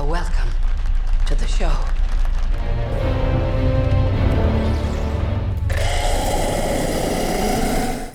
Welcome to the show.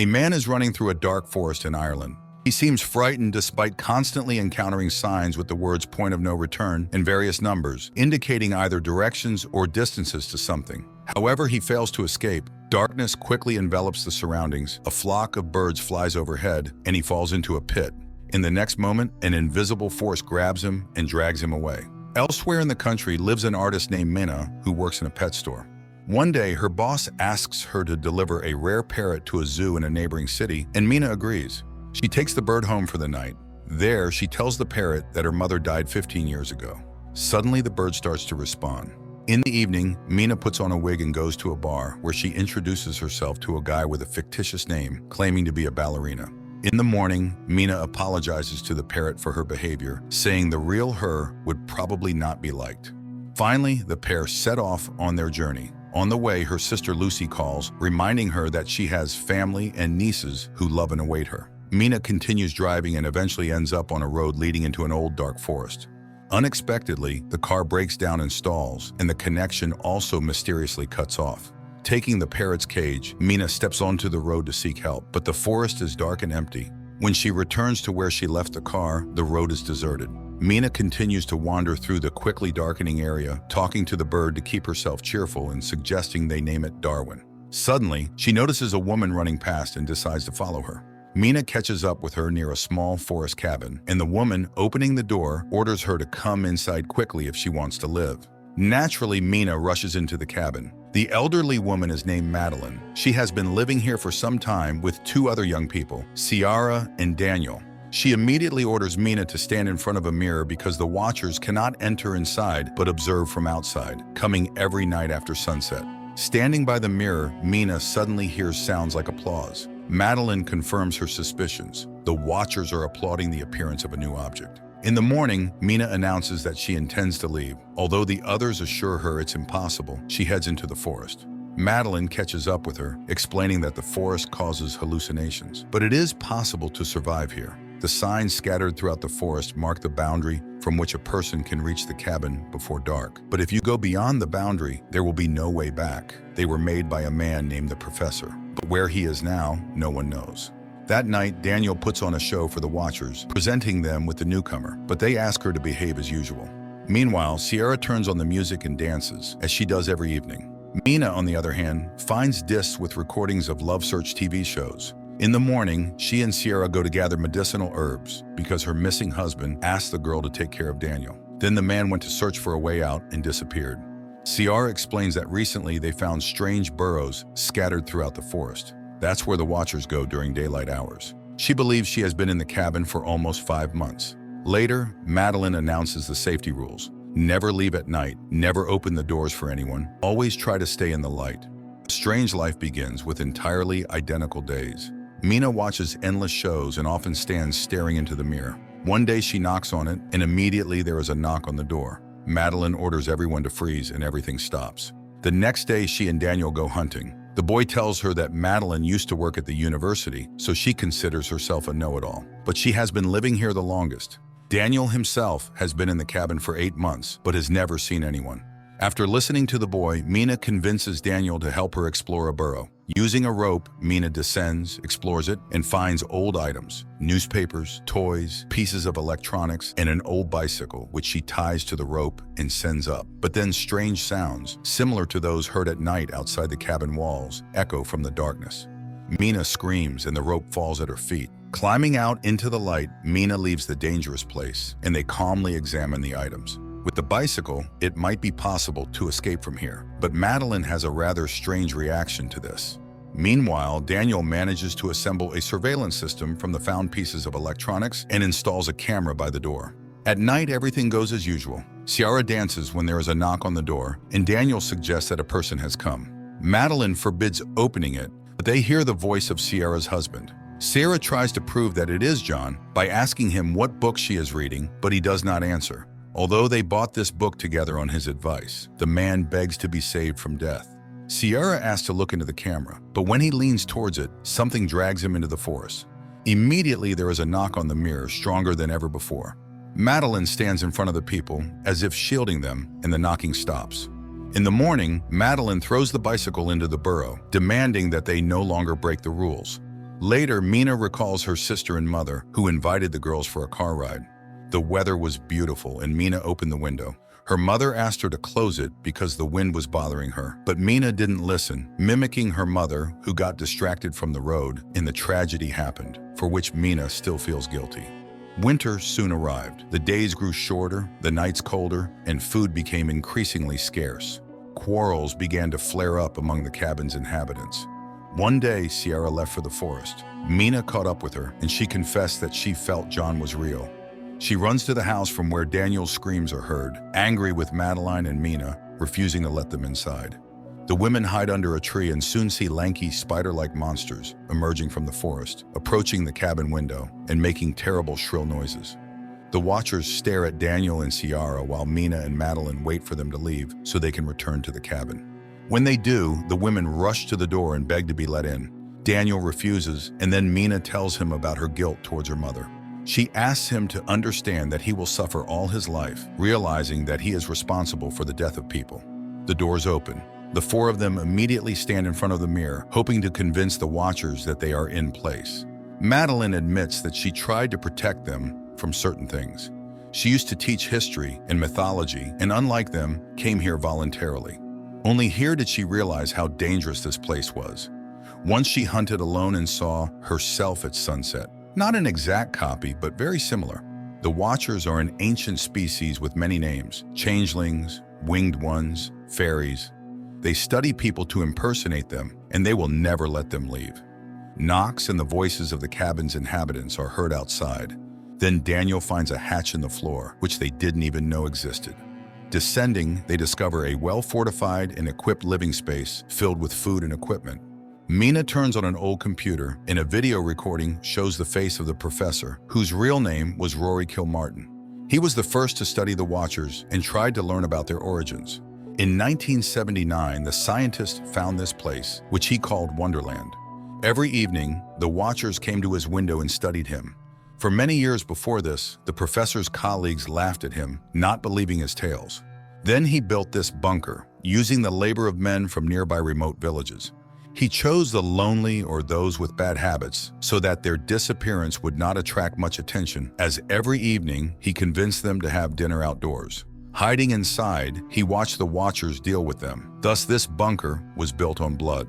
A man is running through a dark forest in Ireland. He seems frightened despite constantly encountering signs with the words "point of no return" and various numbers, indicating either directions or distances to something. However, he fails to escape. Darkness quickly envelops the surroundings, a flock of birds flies overhead, and he falls into a pit. In the next moment, an invisible force grabs him and drags him away. Elsewhere in the country lives an artist named Minna who works in a pet store. One day, her boss asks her to deliver a rare parrot to a zoo in a neighboring city, and Minna agrees. She takes the bird home for the night. There, she tells the parrot that her mother died 15 years ago. Suddenly, the bird starts to respond. In the evening, Minna puts on a wig and goes to a bar where she introduces herself to a guy with a fictitious name, claiming to be a ballerina. In the morning, Minna apologizes to the parrot for her behavior, saying the real her would probably not be liked. Finally, the pair set off on their journey. On the way, her sister Lucy calls, reminding her that she has family and nieces who love and await her. Minna continues driving and eventually ends up on a road leading into an old dark forest. Unexpectedly, the car breaks down and stalls, and the connection also mysteriously cuts off. Taking the parrot's cage, Minna steps onto the road to seek help, but the forest is dark and empty. When she returns to where she left the car, the road is deserted. Minna continues to wander through the quickly darkening area, talking to the bird to keep herself cheerful and suggesting they name it Darwin. Suddenly, she notices a woman running past and decides to follow her. Minna catches up with her near a small forest cabin, and the woman, opening the door, orders her to come inside quickly if she wants to live. Naturally, Minna rushes into the cabin. The elderly woman is named Madeline. She has been living here for some time with two other young people, Ciara and Daniel. She immediately orders Minna to stand in front of a mirror because the watchers cannot enter inside but observe from outside, coming every night after sunset. Standing by the mirror, Minna suddenly hears sounds like applause. Madeline confirms her suspicions. The watchers are applauding the appearance of a new object. In the morning, Minna announces that she intends to leave. Although the others assure her it's impossible, she heads into the forest. Madeline catches up with her, explaining that the forest causes hallucinations, but it is possible to survive here. The signs scattered throughout the forest mark the boundary from which a person can reach the cabin before dark. But if you go beyond the boundary, there will be no way back. They were made by a man named the Professor, but where he is now, no one knows. That night, Daniel puts on a show for the watchers, presenting them with the newcomer, but they ask her to behave as usual. Meanwhile, Ciara turns on the music and dances, as she does every evening. Minna, on the other hand, finds discs with recordings of Love Search TV shows. In the morning, she and Ciara go to gather medicinal herbs because her missing husband asked the girl to take care of Daniel. Then the man went to search for a way out and disappeared. Ciara explains that recently they found strange burrows scattered throughout the forest. That's where the watchers go during daylight hours. She believes she has been in the cabin for almost 5 months. Later, Madeline announces the safety rules. Never leave at night, never open the doors for anyone, always try to stay in the light. A strange life begins with entirely identical days. Minna watches endless shows and often stands staring into the mirror. One day she knocks on it, and immediately there is a knock on the door. Madeline orders everyone to freeze and everything stops. The next day she and Daniel go hunting. The boy tells her that Madeline used to work at the university, so she considers herself a know-it-all. But she has been living here the longest. Daniel himself has been in the cabin for 8 months, but has never seen anyone. After listening to the boy, Minna convinces Daniel to help her explore a burrow. Using a rope, Minna descends, explores it, and finds old items, newspapers, toys, pieces of electronics, and an old bicycle, which she ties to the rope and sends up. But then strange sounds, similar to those heard at night outside the cabin walls, echo from the darkness. Minna screams and the rope falls at her feet. Climbing out into the light, Minna leaves the dangerous place, and they calmly examine the items. With the bicycle, it might be possible to escape from here, but Madeline has a rather strange reaction to this. Meanwhile, Daniel manages to assemble a surveillance system from the found pieces of electronics and installs a camera by the door. At night, everything goes as usual. Ciara dances when there is a knock on the door, and Daniel suggests that a person has come. Madeline forbids opening it, but they hear the voice of Ciara's husband. Ciara tries to prove that it is John by asking him what book she is reading, but he does not answer. Although they bought this book together on his advice, the man begs to be saved from death. Ciara asks to look into the camera, but when he leans towards it, something drags him into the forest. Immediately, there is a knock on the mirror, stronger than ever before. Madeline stands in front of the people, as if shielding them, and the knocking stops. In the morning, Madeline throws the bicycle into the burrow, demanding that they no longer break the rules. Later, Mina recalls her sister and mother, who invited the girls for a car ride. The weather was beautiful, and Mina opened the window. Her mother asked her to close it because the wind was bothering her, but Mina didn't listen, mimicking her mother, who got distracted from the road, and the tragedy happened, for which Mina still feels guilty. Winter soon arrived. The days grew shorter, the nights colder, and food became increasingly scarce. Quarrels began to flare up among the cabin's inhabitants. One day, Sierra left for the forest. Mina caught up with her, and she confessed that she felt John was real. She runs to the house from where Daniel's screams are heard, angry with Madeline and Mina, refusing to let them inside. The women hide under a tree and soon see lanky, spider-like monsters emerging from the forest, approaching the cabin window and making terrible, shrill noises. The watchers stare at Daniel and Sierra while Mina and Madeline wait for them to leave so they can return to the cabin. When they do, the women rush to the door and beg to be let in. Daniel refuses, and then Mina tells him about her guilt towards her mother. She asks him to understand that he will suffer all his life, realizing that he is responsible for the death of people. The doors open. The four of them immediately stand in front of the mirror, hoping to convince the watchers that they are in place. Madeline admits that she tried to protect them from certain things. She used to teach history and mythology, and unlike them, came here voluntarily. Only here did she realize how dangerous this place was. Once she hunted alone and saw herself at sunset. Not an exact copy, but very similar. The Watchers are an ancient species with many names: changelings, winged ones, fairies. They study people to impersonate them, and they will never let them leave. Knocks and the voices of the cabin's inhabitants are heard outside. Then Daniel finds a hatch in the floor, which they didn't even know existed. Descending, they discover a well-fortified and equipped living space filled with food and equipment. Mina turns on an old computer, and a video recording shows the face of the professor, whose real name was Rory Kilmartin. He was the first to study the Watchers and tried to learn about their origins. In 1979, the scientist found this place, which he called Wonderland. Every evening, the Watchers came to his window and studied him. For many years before this, the professor's colleagues laughed at him, not believing his tales. Then he built this bunker, using the labor of men from nearby remote villages. He chose the lonely or those with bad habits so that their disappearance would not attract much attention, as every evening he convinced them to have dinner outdoors. Hiding inside, he watched the Watchers deal with them. Thus, this bunker was built on blood.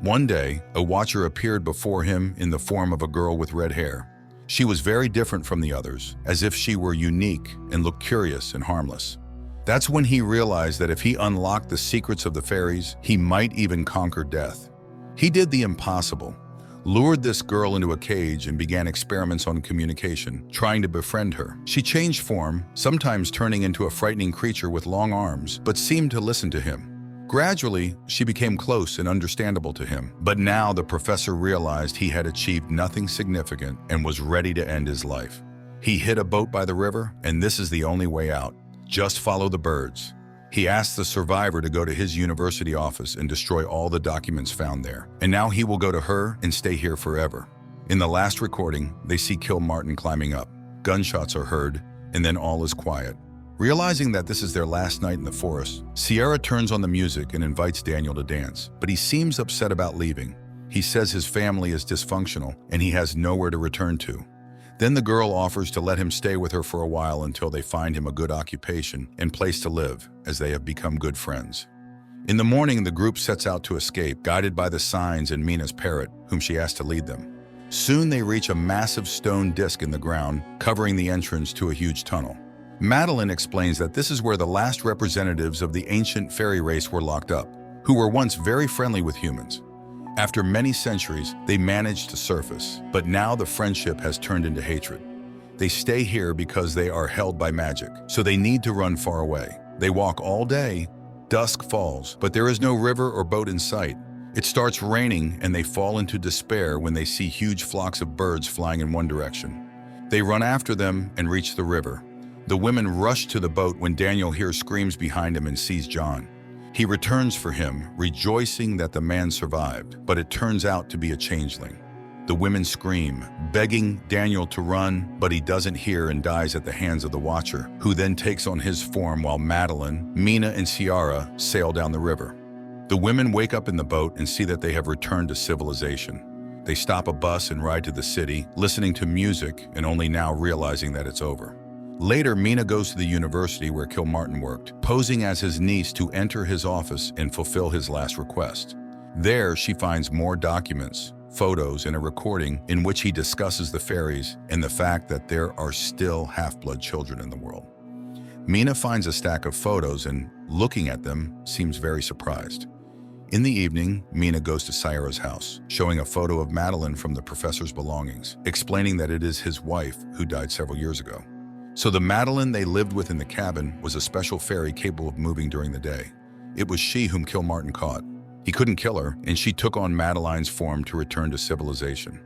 One day, a Watcher appeared before him in the form of a girl with red hair. She was very different from the others, as if she were unique and looked curious and harmless. That's when he realized that if he unlocked the secrets of the fairies, he might even conquer death. He did the impossible, lured this girl into a cage and began experiments on communication, trying to befriend her. She changed form, sometimes turning into a frightening creature with long arms, but seemed to listen to him. Gradually, she became close and understandable to him. But now the professor realized he had achieved nothing significant and was ready to end his life. He hid a boat by the river, and this is the only way out. Just follow the birds. He asked the survivor to go to his university office and destroy all the documents found there. And now he will go to her and stay here forever. In the last recording, they see Kilmartin climbing up. Gunshots are heard, and then all is quiet. Realizing that this is their last night in the forest, Sierra turns on the music and invites Daniel to dance, but he seems upset about leaving. He says his family is dysfunctional and he has nowhere to return to. Then the girl offers to let him stay with her for a while until they find him a good occupation and place to live, as they have become good friends. In the morning, the group sets out to escape, guided by the signs and Mina's parrot, whom she asked to lead them. Soon they reach a massive stone disc in the ground, covering the entrance to a huge tunnel. Madeline explains that this is where the last representatives of the ancient fairy race were locked up, who were once very friendly with humans. After many centuries, they managed to surface, but now the friendship has turned into hatred. They stay here because they are held by magic, so they need to run far away. They walk all day, dusk falls, but there is no river or boat in sight. It starts raining and they fall into despair when they see huge flocks of birds flying in one direction. They run after them and reach the river. The women rush to the boat when Daniel hears screams behind him and sees John. He returns for him, rejoicing that the man survived, but it turns out to be a changeling. The women scream, begging Daniel to run, but he doesn't hear and dies at the hands of the Watcher, who then takes on his form while Madeline, Mina, and Ciara sail down the river. The women wake up in the boat and see that they have returned to civilization. They stop a bus and ride to the city, listening to music and only now realizing that it's over. Later, Mina goes to the university where Kilmartin worked, posing as his niece to enter his office and fulfill his last request. There, she finds more documents, photos, and a recording in which he discusses the fairies and the fact that there are still half-blood children in the world. Mina finds a stack of photos and, looking at them, seems very surprised. In the evening, Mina goes to Ciara's house, showing a photo of Madeline from the professor's belongings, explaining that it is his wife who died several years ago. So the Madeline they lived with in the cabin was a special fairy capable of moving during the day. It was she whom Kilmartin caught. He couldn't kill her, and she took on Madeline's form to return to civilization.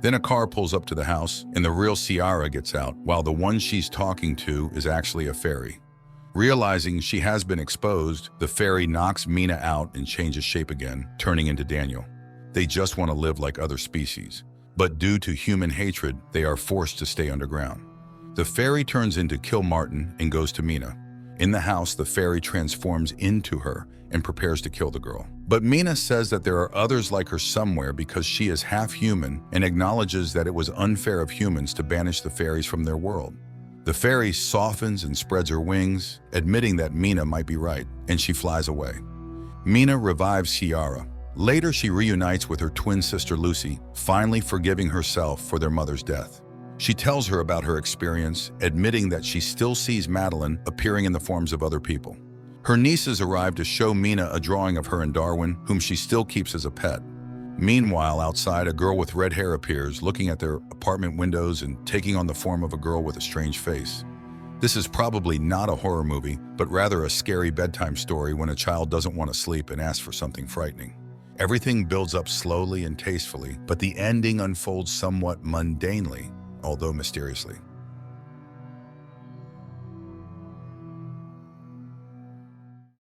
Then a car pulls up to the house, and the real Ciara gets out, while the one she's talking to is actually a fairy. Realizing she has been exposed, the fairy knocks Mina out and changes shape again, turning into Daniel. They just want to live like other species, but due to human hatred, they are forced to stay underground. The fairy turns into Kilmartin and goes to Mina. In the house, the fairy transforms into her and prepares to kill the girl. But Mina says that there are others like her somewhere because she is half human and acknowledges that it was unfair of humans to banish the fairies from their world. The fairy softens and spreads her wings, admitting that Mina might be right, and she flies away. Mina revives Ciara. Later, she reunites with her twin sister Lucy, finally forgiving herself for their mother's death. She tells her about her experience, admitting that she still sees Madeline appearing in the forms of other people. Her nieces arrive to show Mina a drawing of her and Darwin, whom she still keeps as a pet. Meanwhile, outside, a girl with red hair appears, looking at their apartment windows and taking on the form of a girl with a strange face. This is probably not a horror movie, but rather a scary bedtime story when a child doesn't want to sleep and asks for something frightening. Everything builds up slowly and tastefully, but the ending unfolds somewhat mundanely, although mysteriously.